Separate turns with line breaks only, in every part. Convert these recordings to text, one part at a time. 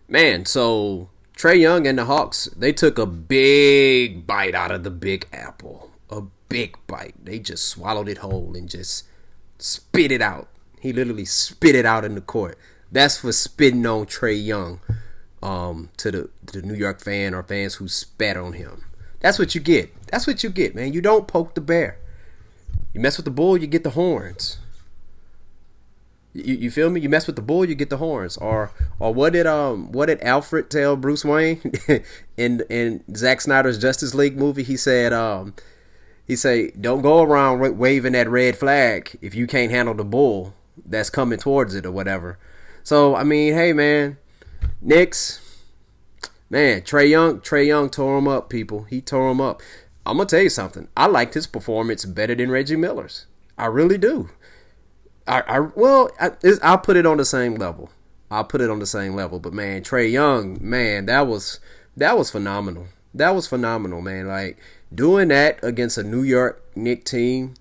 Man, so Trae Young and the Hawks, they took a big bite out of the big apple. A big bite. They just swallowed it whole and just spit it out. He literally spit it out in the court. That's for spitting on Trae Young, to the New York fan or fans who spat on him. That's what you get. That's what you get, man. You don't poke the bear. You mess with the bull, you get the horns. You feel me? You mess with the bull, you get the horns. Or what did Alfred tell Bruce Wayne in Zack Snyder's Justice League movie? He say don't go around waving that red flag if you can't handle the bull that's coming towards it or whatever. So I mean, hey man, Knicks, man, Trae Young tore him up, people. He tore him up. I'm gonna tell you something. I liked his performance better than Reggie Miller's. I really do. I'll put it on the same level. I'll put it on the same level. But man, Trae Young, man, that was phenomenal. That was phenomenal, man. Like doing that against a New York Knicks team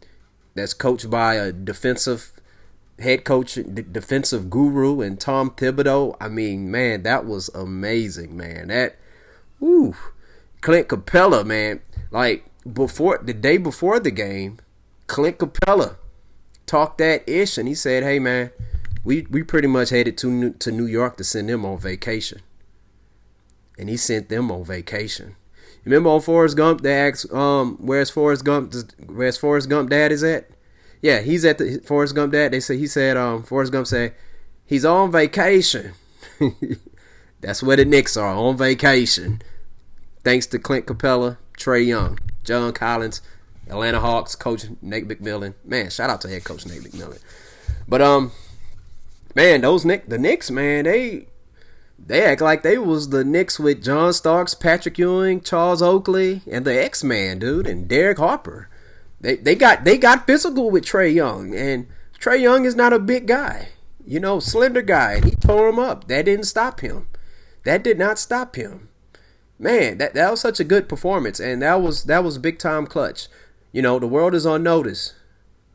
that's coached by a defensive head coach, defensive guru, and Tom Thibodeau. I mean, man, that was amazing, man. Woo, Clint Capella, man. Like the day before the game, Clint Capella talked that ish, and he said, "Hey man, we pretty much headed to New York to send them on vacation," and he sent them on vacation. You remember on Forrest Gump? They asked, "Where's Forrest Gump? Where's Forrest Gump dad is at?" Yeah, he's at the Forrest Gump dad. He said, Forrest Gump said, he's on vacation. That's where the Knicks are, on vacation. Thanks to Clint Capella, Trae Young, John Collins, Atlanta Hawks coach Nate McMillan. Man, shout out to head coach Nate McMillan. But man, the Knicks, man, they act like they was the Knicks with John Starks, Patrick Ewing, Charles Oakley, and the X-Man, dude, and Derek Harper. They got physical with Trae Young, and Trae Young is not a big guy, slender guy, and he tore him up. That didn't stop him. That did not stop him. Man, that was such a good performance, and that was big time clutch. The world is on notice.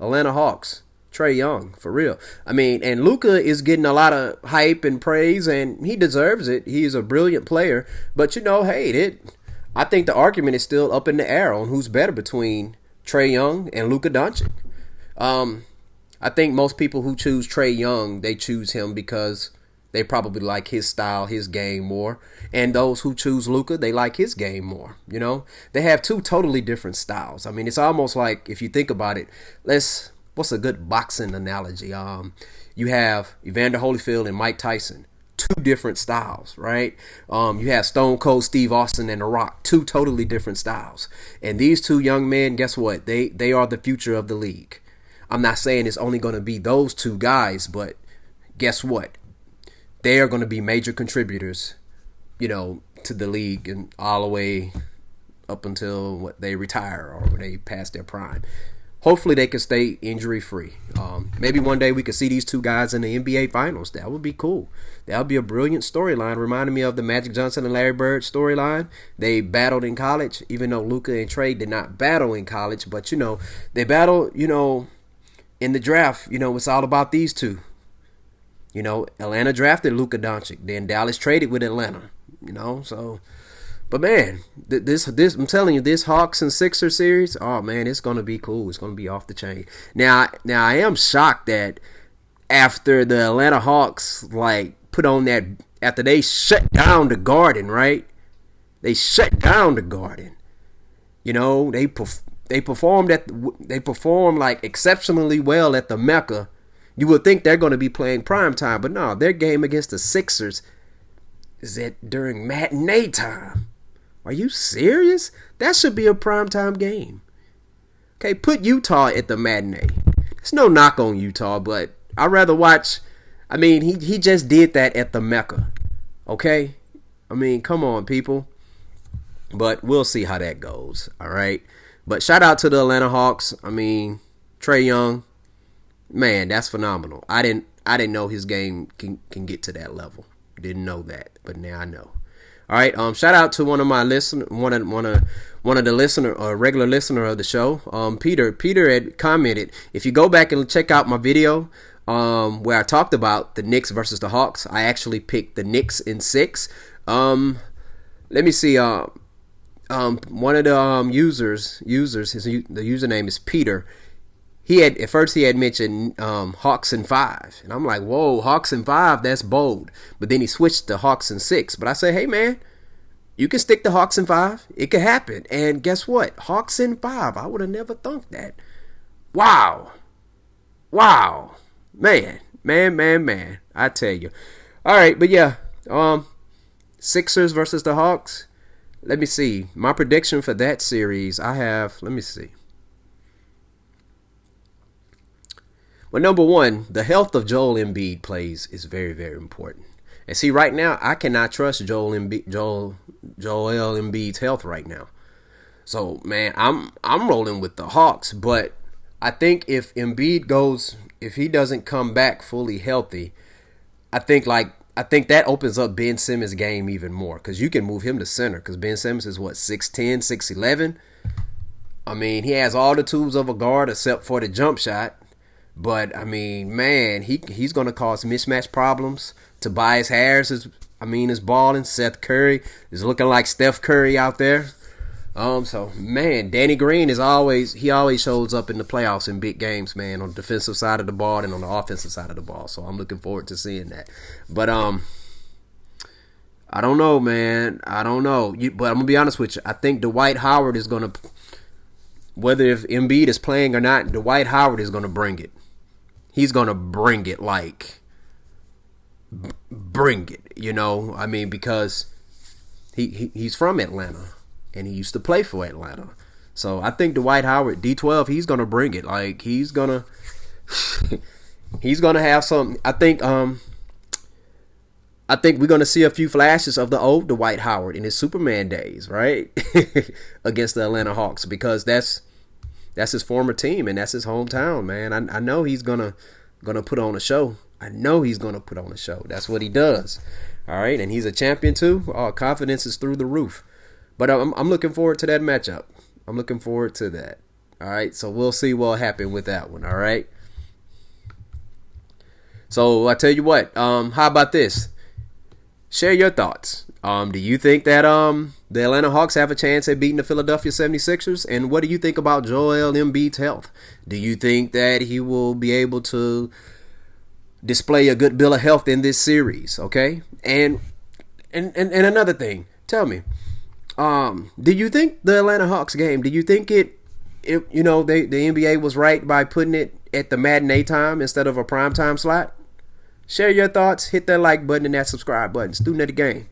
Atlanta Hawks, Trae Young, for real. I mean, and Luka is getting a lot of hype and praise, and he deserves it. He is a brilliant player, but hey, I think the argument is still up in the air on who's better between Trae Young and Luka Doncic. I think most people who choose Trae Young, they choose him because they probably like his style, his game more. And those who choose Luka, they like his game more. They have two totally different styles. I mean, it's almost like, if you think about it, what's a good boxing analogy? You have Evander Holyfield and Mike Tyson. Two different styles, right? You have Stone Cold Steve Austin and The Rock. Two totally different styles. And these two young men, guess what? They are the future of the league. I'm not saying it's only going to be those two guys, but guess what? They are going to be major contributors, to the league and all the way up until they retire or when they pass their prime. Hopefully they can stay injury free. Maybe one day we could see these two guys in the NBA Finals. That would be cool. That would be a brilliant storyline. Reminding me of the Magic Johnson and Larry Bird storyline. They battled in college, even though Luka and Trae did not battle in college. But they battled. In the draft. It's all about these two. Atlanta drafted Luka Doncic. Then Dallas traded with Atlanta. So. But man, this I'm telling you, this Hawks and Sixers series, oh man, it's gonna be cool. It's gonna be off the chain. Now I am shocked that after the Atlanta Hawks put on that, after they shut down the Garden, right? They shut down the Garden. They performed exceptionally well at the Mecca. You would think they're gonna be playing prime time, but no, their game against the Sixers is during matinee time. Are you serious? That should be a primetime game. Okay, put Utah at the matinee. There's no knock on Utah, but I'd rather watch. I mean, he just did that at the Mecca. Okay? I mean, come on, people. But we'll see how that goes. All right? But shout out to the Atlanta Hawks. I mean, Trae Young. Man, that's phenomenal. I didn't know his game can get to that level. Didn't know that, but now I know. All right. Shout out to one of my regular listener of the show. Peter had commented. If you go back and check out my video where I talked about the Knicks versus the Hawks. I actually picked the Knicks in 6. Let me see. One of the users, the username is Peter. He had at first he had mentioned Hawks in 5, and I'm like, whoa, Hawks in 5, that's bold. But then he switched to Hawks in 6. But I say, hey man, you can stick to Hawks in 5. It could happen. And guess what? Hawks in 5. I would have never thunk that. Wow, man. I tell you. All right, but yeah, Sixers versus the Hawks. Let me see. My prediction for that series, let me see. Well, number one, the health of Joel Embiid plays is very, very important. And see, right now, I cannot trust Joel Embiid's health right now. So, man, I'm rolling with the Hawks. But I think if he doesn't come back fully healthy, I think that opens up Ben Simmons' game even more, because you can move him to center, because Ben Simmons is, 6'10", 6'11". I mean, he has all the tools of a guard except for the jump shot. But, I mean, man, he's going to cause mismatch problems. Tobias Harris is balling. Seth Curry is looking like Steph Curry out there. So, man, Danny Green always shows up in the playoffs in big games, man, on the defensive side of the ball and on the offensive side of the ball. So I'm looking forward to seeing that. But I don't know, man. I don't know. But I'm going to be honest with you. I think Dwight Howard is going to, whether if Embiid is playing or not, Dwight Howard is going to bring it. He's going to bring it, because he's from Atlanta. And he used to play for Atlanta. So I think Dwight Howard, D12, he's gonna bring it. He's gonna have something. I think we're gonna see a few flashes of the old Dwight Howard in his Superman days, right? Against the Atlanta Hawks, because that's his former team and that's his hometown, man. I know he's gonna put on a show. That's what he does. All right, and he's a champion too. Confidence is through the roof. But I'm looking forward to that matchup. I'm looking forward to that. All right, so we'll see what'll happen with that one. All right. So I tell you what. How about this? Share your thoughts. Do you think that the Atlanta Hawks have a chance at beating the Philadelphia 76ers? And what do you think about Joel Embiid's health? Do you think that he will be able to display a good bill of health in this series? Okay. And another thing, tell me. Do you think the Atlanta Hawks game, do you think the NBA was right by putting it at the matinee time instead of a primetime slot? Share your thoughts, hit that like button and that subscribe button. Student of the game.